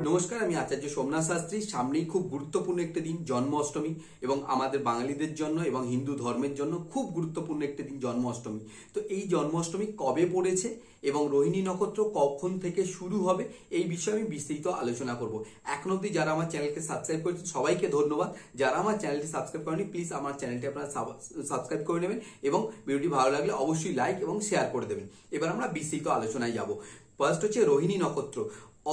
নমস্কার, আমি আচার্য সোমনাথ শাস্ত্রী। সামনেই খুব গুরুত্বপূর্ণ একটা দিন জন্মাষ্টমী, এবং আমাদের বাঙালিদের জন্য এবং হিন্দু ধর্মের জন্য খুব গুরুত্বপূর্ণ একটা দিন জন্মাষ্টমী। তো এই জন্মাষ্টমী কবে পড়েছে এবং রোহিণী নক্ষত্র কখন থেকে শুরু হবে, এই বিষয়ে আমি বিস্তারিত আলোচনা করব। এখন অবধি যারা আমার চ্যানেলকে সাবস্ক্রাইব করেছেন সবাইকে ধন্যবাদ। যারা আমার চ্যানেলটি সাবস্ক্রাইব করেনি প্লিজ আমার চ্যানেলটি আপনারা সাবস্ক্রাইব করে নেবেন এবং ভিডিওটি ভালো লাগলে অবশ্যই লাইক এবং শেয়ার করে দেবেন। এবার আমরা বিস্তারিত আলোচনায় যাব। ফার্স্ট হচ্ছে রোহিণী নক্ষত্র।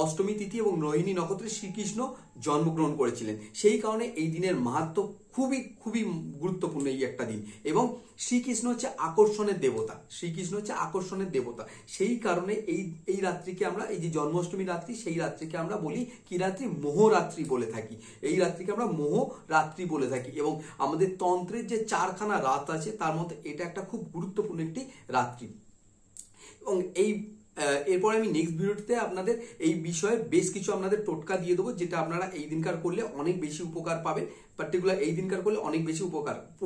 অষ্টমী তিথি এবং রোহিণী নক্ষত্রে শ্রীকৃষ্ণ জন্মগ্রহণ করেছিলেন, সেই কারণে এই দিনের মাহাত্ম্য খুবই খুবই গুরুত্বপূর্ণ এই একটা দিন। এবং শ্রীকৃষ্ণ হচ্ছে আকর্ষণের দেবতা, শ্রীকৃষ্ণ হচ্ছে আকর্ষণের দেবতা, সেই কারণে এই রাত্রিকে আমরা, এই যে জন্মাষ্টমী রাত্রি, সেই রাত্রিকে আমরা বলি কি রাত্রি? মোহরাত্রি বলে থাকি। এই রাত্রিকে আমরা মোহরাত্রি বলে থাকি। এবং আমাদের তন্ত্রের যে 4খানা রাত আছে তার মধ্যে এটা একটা খুব গুরুত্বপূর্ণ একটি রাত্রি। এবং এরপর আমি নেক্সট ভিডিওতে আপনাদের এই বিষয়ে বেশ কিছু আপনাদের টোটকা দিয়ে দেবো, যেটা আপনারা এই দিনকার করলে অনেক বেশি উপকার পাবেন। পার্টিকুলার এই দিনকার করলে অনেক বেশি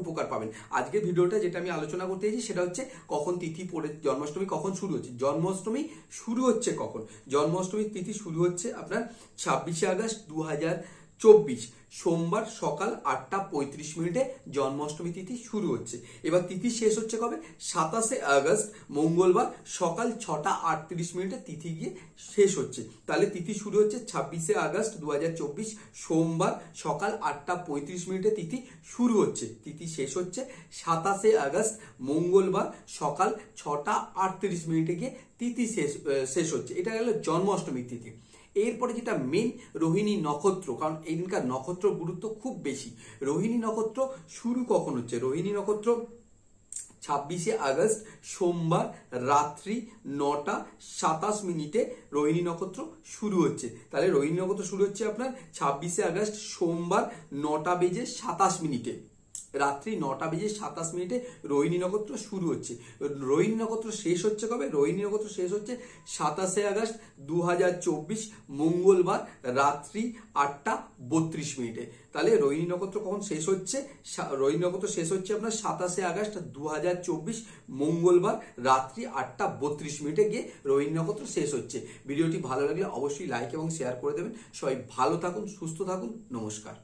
উপকার পাবেন। আজকের ভিডিওটা যেটা আমি আলোচনা করতে চাইছি সেটা হচ্ছে কখন তিথি পড়ে, জন্মাষ্টমী কখন শুরু হচ্ছে। জন্মাষ্টমী শুরু হচ্ছে কখন? জন্মাষ্টমীর তিথি শুরু হচ্ছে আপনার 26শে আগস্ট 2024 সোমবার সকাল 8:35 জন্মাষ্টমী তিথি শুরু হচ্ছে। এবার তিথি শেষ হচ্ছে কবে? 27শে আগস্ট মঙ্গলবার সকাল 6:38 তিথি গিয়ে শেষ হচ্ছে। তাহলে তিথি শুরু হচ্ছে 26শে আগস্ট 2024 সোমবার সকাল 8:35 তিথি শুরু হচ্ছে, তিথি শেষ হচ্ছে 27শে আগস্ট মঙ্গলবার সকাল 6:38 গিয়ে তিথি শেষ হচ্ছে। এটা গেল জন্মাষ্টমীর তিথি। এরপরে যেটা মেন রোহিণী নক্ষত্র, কারণ এই দিনকার নক্ষত্র গুরুত্ব খুব বেশি। রোহিণী নক্ষত্র শুরু কখন হচ্ছে? রোহিণী নক্ষত্র 26শে আগস্ট সোমবার রাত্রি 9:27 রোহিণী নক্ষত্র শুরু হচ্ছে। তাহলে রোহিণী নক্ষত্র শুরু হচ্ছে আপনার 26শে আগস্ট সোমবার 9:27 রাত্রি 9:27 রোহিণী নক্ষত্র শুরু হচ্ছে। রোহিণী নক্ষত্র শেষ হচ্ছে কবে? রোহিণী নক্ষত্র শেষ হচ্ছে 27শে আগস্ট 2024 মঙ্গলবার রাত্রি 8:32। তাহলে রোহিণী নক্ষত্র কখন শেষ হচ্ছে? রোহিণী নক্ষত্র শেষ হচ্ছে আপনার 27শে আগস্ট 2024 মঙ্গলবার রাত্রি 8:32 গিয়ে রোহিণী নক্ষত্র শেষ হচ্ছে। ভিডিওটি ভালো লাগলে অবশ্যই লাইক এবং শেয়ার করে দেবেন। সবাই ভালো থাকুন, সুস্থ থাকুন, নমস্কার।